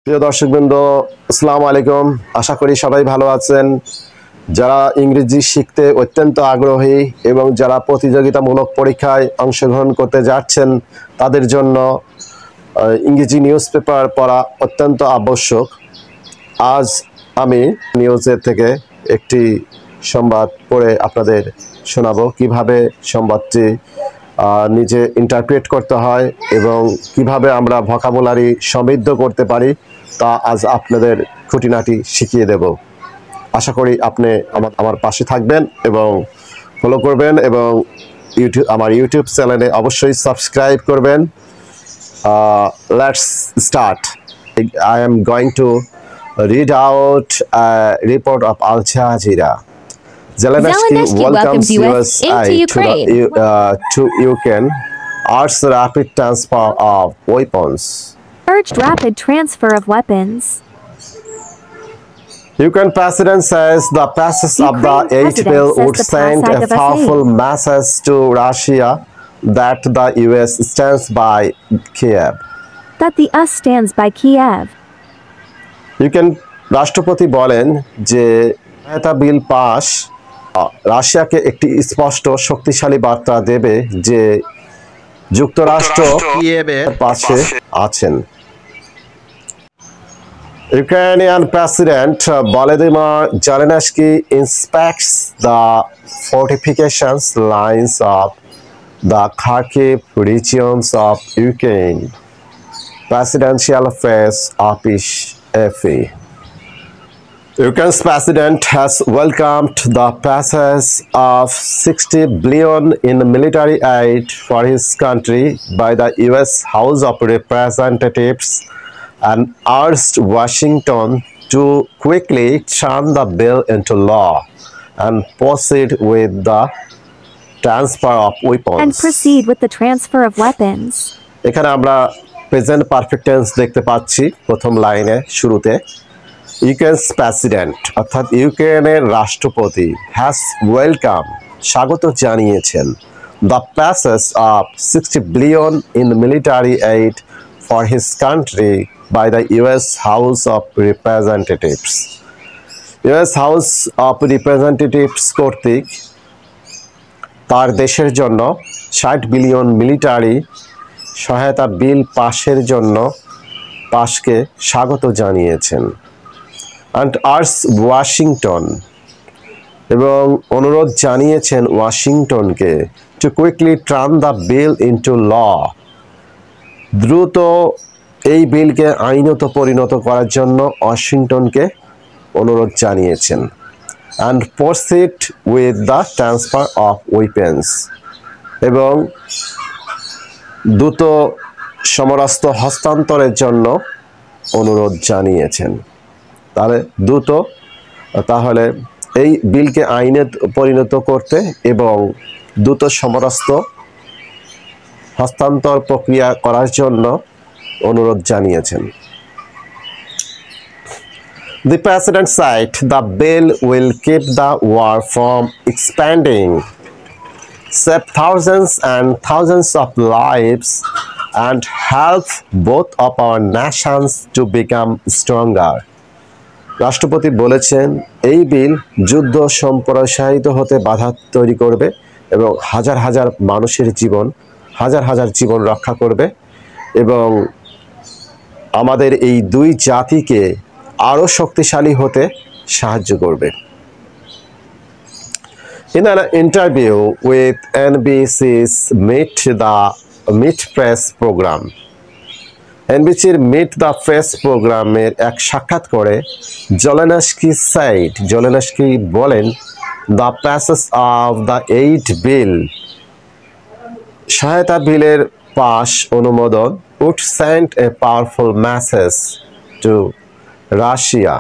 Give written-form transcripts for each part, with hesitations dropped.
প্রিয় দর্শকবৃন্দ, আসসালামু আলাইকুম। আশা করি সবাই ভালো আছেন। যারা ইংরেজি শিখতে অত্যন্ত আগ্রহী এবং যারা প্রতিযোগিতামূলক পরীক্ষায় অংশগ্রহণ করতে যাচ্ছেন তাদের জন্য ইংরেজি নিউজ পেপার পড়া অত্যন্ত আবশ্যক। আজ আমি নিউজের থেকে একটি সংবাদ পড়ে আপনাদের শোনাবো কিভাবে সংবাদটি নিজে ইন্টারপ্রেট করতে হয় এবং কিভাবে আমরা ভোকাবুলারি সমৃদ্ধ করতে পারি তা আজ আপনাদের খুঁটিনাটি শিখিয়ে দেব। আশা করি আপনি আমার পাশে থাকবেন এবং ফলো করবেন এবং আমার ইউটিউব চ্যানেলে অবশ্যই সাবস্ক্রাইব করবেন। Let's start. I am going to read out a report of Al Jazeera. Zelensky welcomes USA to Ukraine, urged rapid transfer of weapons. Urged rapid transfer of weapons. Ukraine president says the passage of the aid bill would send a powerful message to Russia that the US stands by Kiev. That the US stands by Kiev. Ukraine রাষ্ট্রপতি বলেন যে সহায়তা bill pass রাশিয়াকে একটি স্পষ্ট শক্তিশালী বার্তা দেবে যে যুক্তরাষ্ট্র কিয়েভের পাশে আছেন। Ukrainian President Volodymyr Zelensky inspects the fortifications lines of the Kharkiv regions of Ukraine. Presidential Press Office FA. Ukraine's president has welcomed the passage of $60 billion in military aid for his country by the US House of Representatives and urged Washington to quickly turn the bill into law and proceed with the transfer of weapons. And proceed with the transfer of weapons. এখানে আমরা present perfect tense দেখতে পাচ্ছি প্রথম লাইনে শুরুতে। ইউক্রেনস president অর্থাৎ ইউক্রেনের রাষ্ট্রপতি হ্যাজ ওয়েলকাম স্বাগত জানিয়েছেন the passage of $60 billion in military aid for his country by the US House of Representatives. US House of Representatives কর্তৃক তার দেশের জন্য 60 বিলিয়ন মিলিটারি সহায়তা বিল পাশের জন্য পাশকে স্বাগত জানিয়েছেন। অ্যান্ড আর্স ওয়াশিংটন এবং অনুরোধ জানিয়েছেন ওয়াশিংটনকে to quickly turn the bill into law, দ্রুত এই বিলকে আইনত পরিণত করার জন্য ওয়াশিংটনকে অনুরোধ জানিয়েছেন। And proceed with the transfer of weapons এবং দ্রুত সমরাস্ত্র হস্তান্তরের জন্য অনুরোধ জানিয়েছেন। তাহলে এই বিলকে আইনে পরিণত করতে এবং দ্রুত সমরাস্ত্র হস্তান্তর প্রক্রিয়া করার জন্য অনুরোধ জানিয়েছেন। The president said the bill will keep the war from expanding, save thousands and thousands of lives, and help both of our nations to become stronger. রাষ্ট্রপতি বলেছেন এই বিল যুদ্ধ সম্প্রসারিত হতে বাধা তৈরি করবে এবং হাজার হাজার মানুষের জীবন রক্ষা করবে এবং আমাদের এই দুই জাতিকে আরও শক্তিশালী হতে সাহায্য করবে। In an interview with NBC's Meet Press program, NBCর Meet the Press প্রোগ্রামের এক সাক্ষাৎ করে জেলেনস্কি বলেন the passage of the aid bill সহায়তা বিলের পাশ অনুমোদন would send a powerful message to Russia.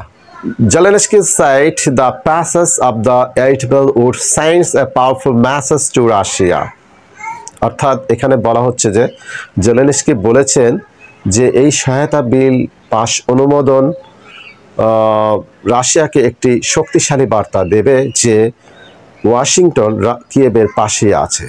Zelensky said the passage of the aid bill would send a powerful message to Russia. অর্থাৎ এখানে বলা হচ্ছে যে জেলেনস্কি বলেছেন যে এই সহায়তা বিল পাশ অনুমোদন রাশিয়াকে একটি শক্তিশালী বার্তা দেবে যে ওয়াশিংটন কিয়েভের পাশে আছে।